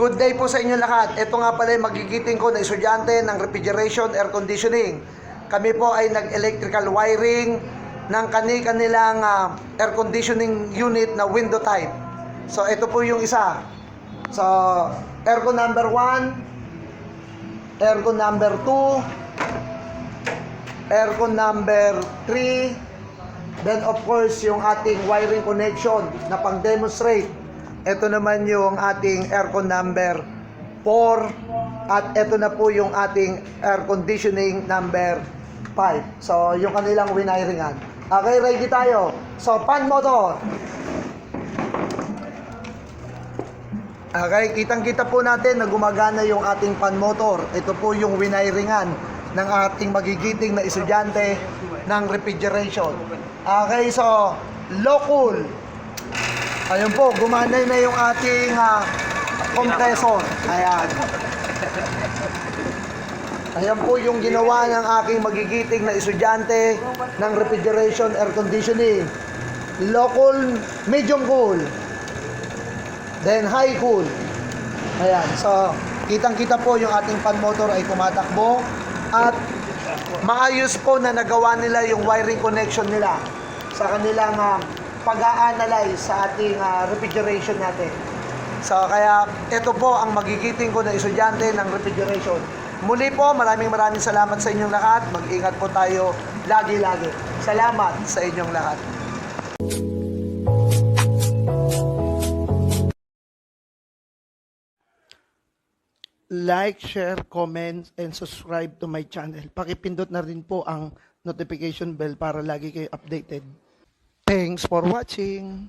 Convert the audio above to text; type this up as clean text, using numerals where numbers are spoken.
Good day po sa inyo lahat. Ito nga pala yung magigiting ko na estudyante ng refrigeration, air conditioning. Kami po ay nag-electrical wiring ng kanilang air conditioning unit na window type. So ito po yung isa. So aircon number 1, aircon number 2, aircon number 3, then of course yung ating wiring connection na pang-demonstrate. Ito naman yung ating aircon number 4 at ito na po yung ating air conditioning number 5. So yung kanilang winiringan. Okay, ready tayo. So fan motor. Okay, kitang-kita po natin na gumagana yung ating fan motor. Ito po yung winiringan ng ating magigiting na estudyante ng refrigeration. Okay, so low cool. Ayun po, gumana na yung ating compressor. Ayan. Ayan po yung ginawa ng aking magigiting na estudyante ng refrigeration air conditioning. Low cool, medium cool, then high cool. Ayan, so kitang-kita po yung ating fan motor ay tumatakbo at maayos po na nagawa nila yung wiring connection nila sa kanilang pag-a-analyze sa ating refrigeration natin. So kaya ito po ang magigiting ko na estudyante ng refrigeration. Muli po, maraming salamat sa inyong lahat. Mag-ingat po tayo lagi-lagi. Salamat sa inyong lahat. Like, share, comment, and subscribe to my channel. Pakipindot na rin po ang notification bell para lagi kayo updated. Thanks for watching.